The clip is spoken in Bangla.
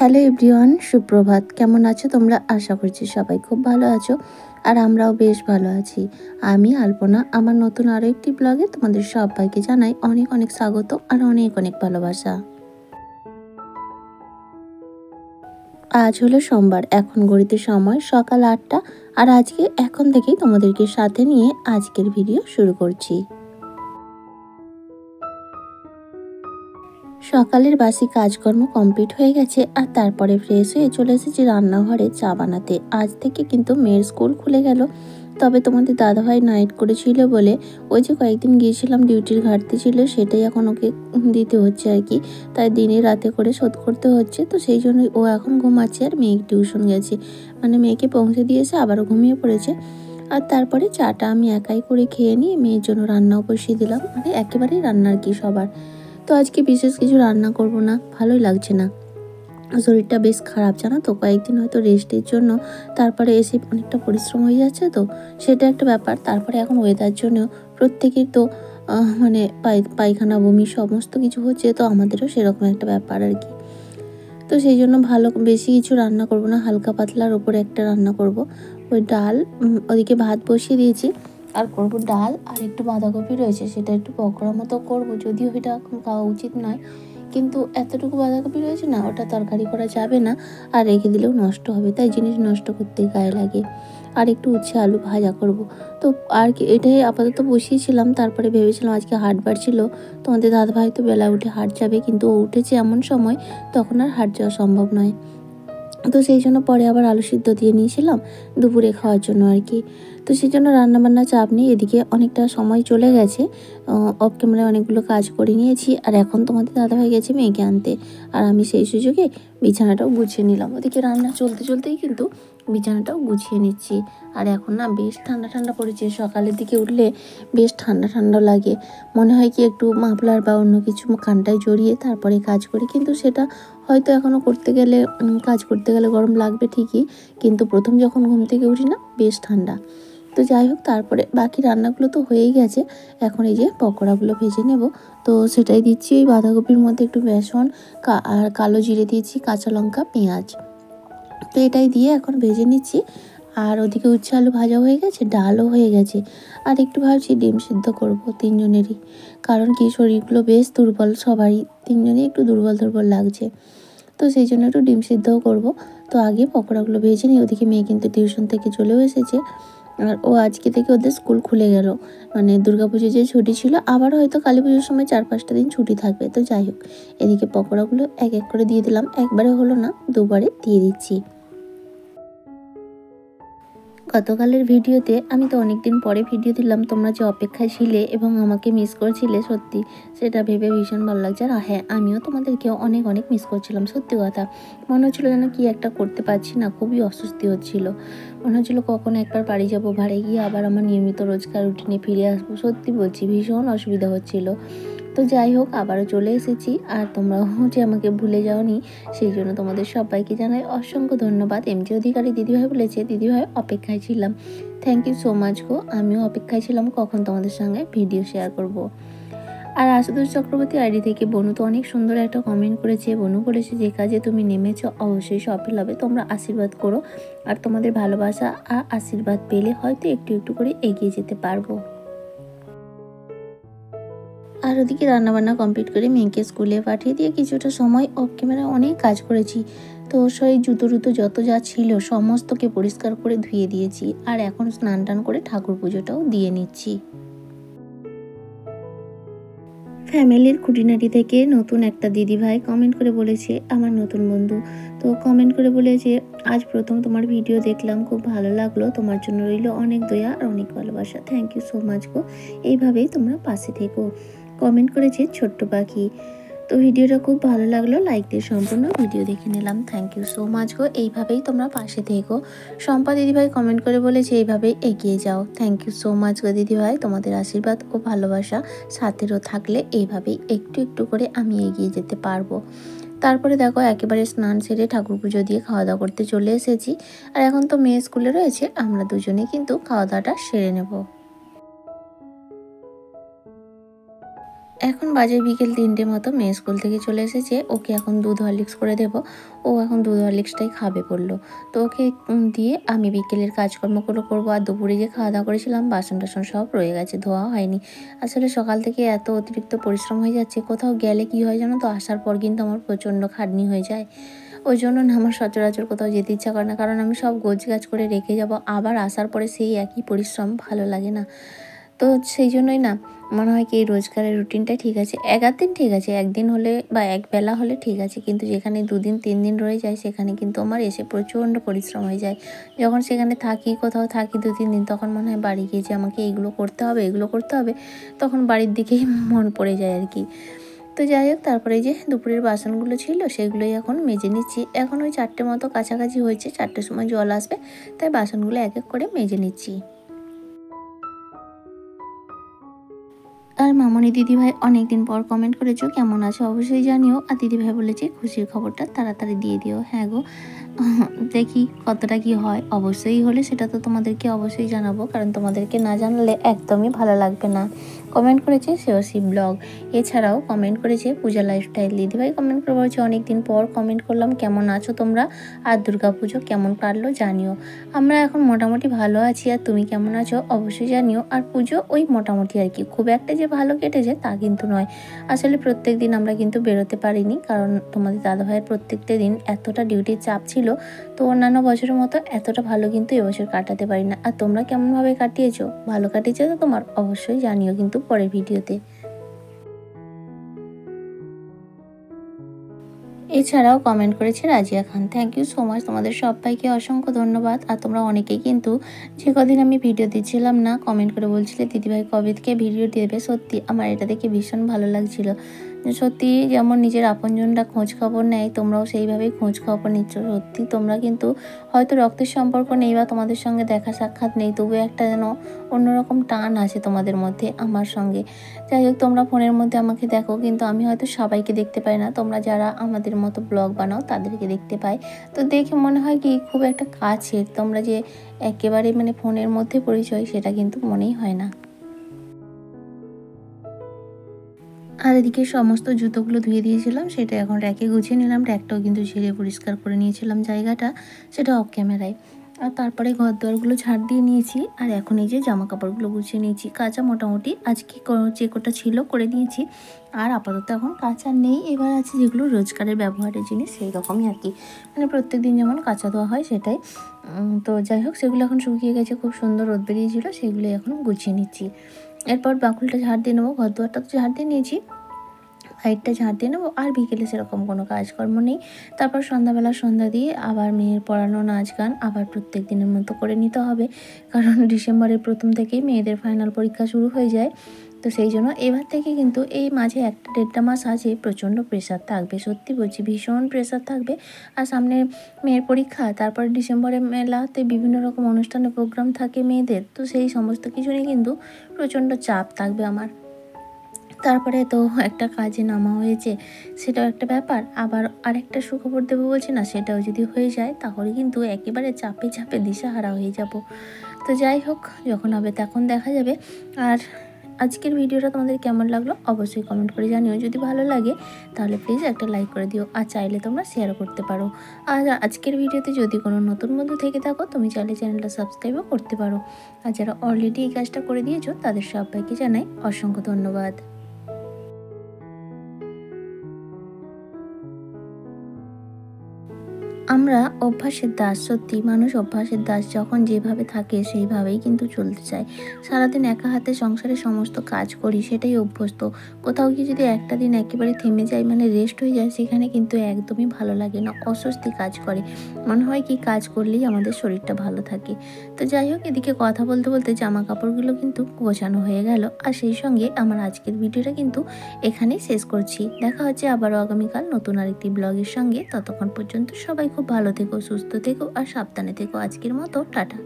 হ্যালো এভরিওয়ান, সুপ্রভাত। কেমন আছো তোমরা? আশা করছি সবাই খুব ভালো আছো, আর আমরাও বেশ ভালো আছি। আমি আলপনা, আমার নতুন আরও একটি ব্লগে তোমাদের সবাইকে জানাই অনেক অনেক স্বাগত আর অনেক অনেক ভালোবাসা। আজ হলো সোমবার, এখন ঘড়িতে সময় সকাল 8টা, আর আজকে এখন থেকেই তোমাদেরকে সাথে নিয়ে আজকের ভিডিও শুরু করছি। সকালের বাসি কাজকর্ম কমপ্লিট হয়ে গেছে, আর তারপরে ফ্রেশ হয়ে চলে এসেছি রান্নাঘরে চা বানাতে। আজ থেকে কিন্তু মেয়ের স্কুল খুলে গেল, তবে তোমাদের দাদাভাই নাইট করেছিল বলে ওই যে কয়েকদিন গিয়েছিলাম ডিউটির ঘাটতি ছিল, সেটাই এখন ওকে দিতে হচ্ছে আর কি। তাই দিনে রাতে করে শোধ করতে হচ্ছে, তো সেই জন্যই ও এখন ঘুমাচ্ছে আর মেয়ে টিউশন গেছে, মানে মেয়েকে পৌঁছে দিয়েছে, আবারও ঘুমিয়ে পড়েছে। আর তারপরে চাটা আমি একাই করে খেয়ে নিয়ে মেয়ের জন্য রান্নাও বসিয়ে দিলাম, মানে একেবারেই রান্না আর কি সবার। তো আজকে বিশেষ কিছু রান্না করব না, ভালোই লাগছে না, শরীরটা বেশ খারাপ জানো তো, কয়েকদিন হয়তো রেস্টের জন্য তারপরে এসে অনেকটা পরিশ্রম হয়ে যাচ্ছে, তো সেটা একটা ব্যাপার। তারপরে এখন ওয়েদার জন্য প্রত্যেকের তো মানে পায়খানা বমি সমস্ত কিছু হচ্ছে, তো আমাদেরও সেরকম একটা ব্যাপার আর কি। তো সেই জন্য বেশি কিছু রান্না করব না, হালকা পাতলার ওপরে একটা রান্না করব। ওই ডাল, ওদিকে ভাত বসিয়ে দিয়েছি, আর করব ডাল, আর একটু বাঁধাকপি রয়েছে, সেটা একটু পকোড়া মতো করব, যদিও এটা এখন খাওয়া উচিত নয়, কিন্তু এতটুকু বাঁধাকপি রয়েছে না, ওটা তরকারি করা যাবে না, আর রেখে দিলেও নষ্ট হবে, তাই জিনিস নষ্ট করতে গায়ে লাগে। আর একটু উচ্ছে আলু ভাজা করব। তো আর কি, এটাই আপাতত বসিয়েছিলাম। তারপরে ভেবেছিলাম আজকে হাটবার ছিল, তোমাদের দাদাভাই তো বেলা উঠে হাট যাবে, কিন্তু ও উঠেছে এমন সময়, তখন আর হাট যাওয়া সম্ভব নয়। তো সেই জন্য পরে আবার আলু সিদ্ধ দিয়ে নিয়েছিলাম দুপুরে খাওয়ার জন্য আর কি। তো সেই জন্য রান্নাবান্না চাপ নেই, এদিকে অনেকটা সময় চলে গেছে, অফ ক্যামেরায় অনেকগুলো কাজ করে নিয়েছি, আর এখন তোমাদের দাদাভাই গেছে মেয়েকে আনতে, আর আমি সেই সুযোগে বিছানাটাও গুছিয়ে নিলাম। ওদিকে রান্না চলতে চলতেই কিন্তু বিছানাটাও গুছিয়ে নিচ্ছি। আর এখন না বেশ ঠান্ডা ঠান্ডা পড়েছে, সকালের দিকে উঠলে বেশ ঠান্ডা ঠান্ডা লাগে, মনে হয় কি একটু মাফলার বা অন্য কিছু কানটায় জড়িয়ে তারপরে কাজ করি, কিন্তু সেটা হয়তো এখনও কাজ করতে গেলে গরম লাগবে ঠিকই, কিন্তু প্রথম যখন ঘুম থেকে উঠি না বেশ ঠান্ডা। তো যাই হোক, তারপরে বাকি রান্নাগুলো তো হয়েই গেছে, এখন এই যে পকোড়াগুলো ভেজে নেব। তো সেটাই দিচ্ছি, ওই বাঁধাকপির মধ্যে একটু বেসন আর কালো জিরে দিয়েছি, কাঁচা লঙ্কা, পেঁয়াজ, তো এটাই দিয়ে এখন ভেজে নিচ্ছি। আর ওদিকে উচ্ছে আলু ভাজা হয়ে গেছে, ডালও হয়ে গেছে, আর একটু ভাবছি ডিম সিদ্ধ করব তিনজনেরই, কারণ কি শরীরগুলো বেশ দুর্বল, সবারই তিনজনই একটু দুর্বল দুর্বল লাগছে, তো সেই জন্য একটু ডিম সিদ্ধও করব। তো আগে পকোড়াগুলো ভেজে নিই। ওদিকে মেয়ে কিন্তু টিউশন থেকে চলেও এসেছে, আর ও আজকে থেকে ওদের স্কুল খুলে গেল, মানে দুর্গাপুজো যে ছুটি ছিল, আবার হয়তো কালী পুজোর সময় 4-5টা দিন ছুটি থাকবে। তো যাই হোক, এদিকে পকোড়াগুলো এক এক করে দিয়ে দিলাম, একবারে হলো না, দুবারে দিয়ে দিচ্ছি। গতকালের ভিডিওতে আমি তো অনেকদিন পরে ভিডিও দিলাম, তোমরা যে অপেক্ষায় ছিলে এবং আমাকে মিস করছিলে, সত্যি সেটা ভেবে ভীষণ ভালো লাগছে। আর হ্যাঁ, আমিও তোমাদেরকেও অনেক অনেক মিস করছিলাম, সত্যি কথা। মনে হচ্ছিলো যেন কি একটা করতে পারছি না, খুবই অস্বস্তি হচ্ছিল, মনে হচ্ছিলো কখন একবার বাড়ি যাবো, বাড়ি গিয়ে আবার আমার নিয়মিত রোজকার রুটিনে ফিরে আসবো। সত্যি বলছি, ভীষণ অসুবিধা হচ্ছিল। তো যাই হোক, আবারও চলে এসেছি, আর তোমরাও যে আমাকে ভুলে যাওনি, সেই জন্য তোমাদের সবাইকে জানাই অসংখ্য ধন্যবাদ। এমজি অধিকারী দিদিভাই বলেছে, দিদিভাই অপেক্ষায় ছিলাম, থ্যাংক ইউ সো মাচ গো। আমিও অপেক্ষায় ছিলাম কখন তোমাদের সঙ্গে ভিডিও শেয়ার করব। আর আশুতোষ চক্রবর্তী আইডি থেকে বনু তো অনেক সুন্দর একটা কমেন্ট করেছে। বনু বলেছে, যে কাজে তুমি নেমেছো অবশ্যই সফল হবে, তোমরা আশীর্বাদ করো, আর তোমাদের ভালোবাসা আর আশীর্বাদ পেলে হয়তো একটু একটু করে এগিয়ে যেতে পারবো। আর ওদিকে রান্নাবান্না কমপ্লিট করে মেয়েকে স্কুলে পাঠিয়ে দিয়ে কিছুটা সময় অফ ক্যামেরায় অনেক কাজ করেছি। তো সেই জুতো যত যা ছিল সমস্তকে পরিষ্কার করে ধুয়ে দিয়েছি, আর এখন স্নান টান করে ঠাকুর পুজোটাও দিয়ে নিচ্ছি। ফ্যামিলির খুঁটিনাটি থেকে নতুন একটা দিদিভাই কমেন্ট করে বলেছে, আমার নতুন বন্ধু, তো কমেন্ট করে বলেছে, আজ প্রথম তোমার ভিডিও দেখলাম, খুব ভালো লাগলো, তোমার জন্য রইল অনেক দয়া আর অনেক ভালোবাসা, থ্যাংক ইউ সো মাচ গো, এইভাবেই তোমরা পাশে থেকো। কমেন্ট করেছে ছোট্ট পাখি। তো ভিডিওটা খুব ভালো লাগলো, লাইক দিয়ে সম্পূর্ণ ভিডিও দেখে নিলাম, থ্যাংক ইউ সো মাচ গো, এইভাবেই তোমরা পাশে থেকো। শম্পা দিদিভাই কমেন্ট করে বলেছে, এইভাবেই এগিয়ে যাও, থ্যাংক ইউ সো মাচ গো দিদিভাই, তোমাদের আশীর্বাদ ও ভালোবাসা সাথেও থাকলে এইভাবেই একটু একটু করে আমি এগিয়ে যেতে পারবো। তারপরে দেখো, একেবারে স্নান সেরে ঠাকুর পুজো দিয়ে খাওয়া দাওয়া করতে চলে এসেছি, আর এখন তো মেয়ে স্কুলে রয়েছে, আমরা দুজনেই কিন্তু খাওয়া দাওয়াটা সেরে নেব। এখন বাজে বিকেল 3টে মতো, মেয়ে স্কুল থেকে চলে এসেছে। ওকে এখন দুধ হরলিক্স করে দেবো। ও এখন দুধ হরলিক্সটাই খাবে বললো। তো ওকে দিয়ে আমি বিকেলের কাজকর্মগুলো করবো। আর দুপুরে যে খাওয়া দাওয়া করেছিলাম বাসন টাসন সব রয়ে গেছে, ধোয়া হয়নি। আসলে সকাল থেকে এত অতিরিক্ত পরিশ্রম হয়ে যাচ্ছে, কোথাও গেলে কি হয় জানো তো, আসার পর কিন্তু আমার প্রচণ্ড খাটনি হয়ে যায়। ওই জন্য না আমার সচরাচর কোথাও যেতে ইচ্ছা করে না, কারণ আমি সব গোছগাছ করে রেখে যাব, আবার আসার পরে সেই একই পরিশ্রম, ভালো লাগে না। তো সেই জন্যই না মনে হয় কি এই রোজগারের রুটিনটাই ঠিক আছে। এক আধ দিন ঠিক আছে, একদিন হলে বা একবেলা হলে ঠিক আছে, কিন্তু যেখানে 2 দিন 3 দিন রয়ে যায় সেখানে কিন্তু আমার এসে প্রচণ্ড পরিশ্রম হয়ে যায়। যখন সেখানে থাকি, কোথাও থাকি 2-3 দিন, তখন মনে হয় বাড়ি গিয়ে যে আমাকে এইগুলো করতে হবে, এগুলো করতে হবে, তখন বাড়ির দিকেই মন পড়ে যায় আর কি। তো যাই হোক, তারপরে যে দুপুরের বাসনগুলো ছিল সেগুলোই এখন মেজে নিচ্ছি। এখন ওই 4টে মতো কাছাকাছি হয়েছে, 4টের সময় জল আসবে, তাই বাসনগুলো এক এক করে মেজে নিচ্ছি। আর মামনি দিদিভাই অনেকদিন পর কমেন্ট করেছো, কেমন আছো অবশ্যই জানিও। আর দিদিভাই বলেছে খুশির খবরটা তাড়াতাড়ি দিয়ে দিও। হ্যাঁ গো, দেখি কতটা কি হয়। অবশ্যই হলে সেটা তো তোমাদেরকে অবশ্যই জানাবো, কারণ তোমাদেরকে না জানালে একদমই ভালো লাগবে না। কমেন্ট করেছে শ্রেয়সী ব্লগ, এছাড়াও কমেন্ট করেছে পূজা লাইফস্টাইল। দিদিভাই কমেন্ট করে বলছে অনেকদিন পর কমেন্ট করলাম, কেমন আছো তোমরা, আর দুর্গাপুজো কেমন কাটলো জানিও। আমরা এখন মোটামুটি ভালো আছি, আর তুমি কেমন আছো অবশ্যই জানিও। আর পুজো ওই মোটামুটি আর কি, খুব একটা যে ভালো কেটেছে তা কিন্তু নয়। আসলে প্রত্যেক দিন আমরা কিন্তু বেরোতে পারিনি, কারণ তোমাদের দাদাভাইয়ের প্রত্যেকটা দিন এতটা ডিউটির চাপ ছিল, তো অন্যান্য বছরের মতো এতটা ভালো কিন্তু এবছর কাটাতে পারি না। আর তোমরা কেমনভাবে কাটিয়েছো, ভালো কাটিয়েছো তো তোমার, অবশ্যই জানিও কিন্তু পরের ভিডিওতে। এছাড়াও কমেন্ট করেছে রাজিয়া খান, থ্যাংক ইউ সো মাচ, তোমাদের সবাইকে অসংখ্য ধন্যবাদ। আর তোমরা অনেকেই কিন্তু যে কদিন আমি ভিডিও দিচ্ছিলাম না কমেন্ট করে বলছিলে দিদিভাই কবে থেকে ভিডিও দেবে। সত্যি আমার এটা দেখে ভীষণ ভালো লাগছিল। সত্যি যেমন নিজের আপনজনরা খোঁজ খবর নেয়, তোমরাও সেইভাবেই খোঁজ খবর নিচ্ছ। সত্যি তোমরা কিন্তু হয়তো রক্তের সম্পর্ক নেই বা তোমাদের সঙ্গে দেখা সাক্ষাৎ নেই, তবু একটা যেন অন্যরকম টান আছে তোমাদের মধ্যে আমার সঙ্গে। যাই হোক, তোমরা ফোনের মধ্যে আমাকে দেখো, কিন্তু আমি হয়তো সবাইকে দেখতে পাই না। তোমরা যারা আমাদের মতো ব্লগ বানাও তাদেরকে দেখতে পাই। তো দেখে মনে হয় কি খুব একটা কাছের, তোমরা যে একেবারে মানে ফোনের মধ্যে পরিচয়, সেটা কিন্তু মনেই হয় না। আর এদিকে সমস্ত জুতোগুলো ধুয়ে দিয়েছিলাম, সেটা এখন র্যাকে গুছিয়ে নিলাম। র্যাকটাও কিন্তু ঝেড়ে পরিষ্কার করে নিয়েছিলাম জায়গাটা, সেটা অফ ক্যামেরায়। আর তারপরে ঘর দুয়ারগুলো ঝাড় দিয়ে নিয়েছি, আর এখন এই যে জামা কাপড়গুলো গুছিয়ে নিয়েছি। কাঁচা মোটামুটি আজকে যে কটা ছিল করে দিয়েছি, আর আপাতত এখন কাঁচা নেই। এবার আছে যেগুলো রোজগারের ব্যবহারের জিনিস, সেই রকমই আর কি, মানে প্রত্যেক দিন যেমন কাঁচা ধোয়া হয় সেটাই। তো যাই হোক, সেগুলো এখন শুকিয়ে গেছে, খুব সুন্দর রোদ বেরিয়েছিল, সেগুলো এখন গুছিয়ে নিচ্ছি। এরপর বাকুলটা ঝাড় দিয়ে নেবো, ঘর দুয়ারটা তো ঝাড় দিয়ে নিয়েছি, সাইডটা ঝাড় দিয়ে নেবো। আর বিকেলে সেরকম কোনো কাজকর্ম নেই। তারপর সন্ধ্যাবেলা সন্ধ্যা দিয়ে আবার মেয়ের পড়ানো, নাচ গান আবার প্রত্যেক দিনের মতো করে নিতে হবে, কারণ ডিসেম্বরের প্রথম থেকেই মেয়েদের ফাইনাল পরীক্ষা শুরু হয়ে যায়। তো সেই জন্য এবার থেকে কিন্তু এই মাঝে 1-1.5 মাস আছে প্রচণ্ড প্রেশার থাকবে, সত্যি বলছি ভীষণ প্রেশার থাকবে। আর সামনে মেয়ের পরীক্ষা, তারপর ডিসেম্বরে মেলাতে বিভিন্ন রকম অনুষ্ঠানে প্রোগ্রাম থাকে মেয়েদের, তো সেই সমস্ত কিছু নিয়ে কিন্তু প্রচণ্ড চাপ থাকবে আমার। তারপরে তো একটা কাজে নামা হয়েছে, সেটাও একটা ব্যাপার। আবার আরেকটা সুখবর দেবো বলছি না, সেটাও যদি হয়ে যায় তাহলে কিন্তু একেবারে চাপে চাপে দিশাহারা হয়ে যাব। তো যাই হোক, যখন হবে তখন দেখা যাবে। আর আজকের ভিডিওটা তোমাদের কেমন লাগলো অবশ্যই কমেন্ট করে জানিও। যদি ভালো লাগে তাহলে প্লিজ একটা লাইক করে দিও, আর চাইলে তোমরা শেয়ারও করতে পারো। আর আজকের ভিডিওতে যদি কোনো নতুন বন্ধু থেকে থাকো, তুমি চাইলে চ্যানেলটা সাবস্ক্রাইবও করতে পারো। আর যারা অলরেডি এই কাজটা করে দিয়েছো তাদের সবাইকে জানাই অসংখ্য ধন্যবাদ। আমরা অভ্যাসের দাস, সত্যি মানুষ অভ্যাসের দাস, যখন যেভাবে থাকে সেইভাবেই কিন্তু চলতে চায়। সারাদিন একা হাতে সংসারে সমস্ত কাজ করি, সেটাই অভ্যস্ত। কোথাও গিয়ে যদি একটা দিন একেবারে থেমে যায়, মানে রেস্ট হয়ে যায়, সেখানে কিন্তু একদমই ভালো লাগে না, অস্বস্তি কাজ করে। মনে হয় কি কাজ করলেই আমাদের শরীরটা ভালো থাকে। তো যাই হোক, এদিকে কথা বলতে বলতে জামা কাপড়গুলো কিন্তু গোছানো হয়ে গেল। আর সেই সঙ্গে আমার আজকের ভিডিওটা কিন্তু এখানেই শেষ করছি। দেখা হচ্ছে আবারও আগামীকাল নতুন আরেকটি ব্লগের সঙ্গে। ততক্ষণ পর্যন্ত সবাই খুব ভালো থেকো, সুস্থ থেকো আর সাবধানে থেকো। আজকের মতো টাটা।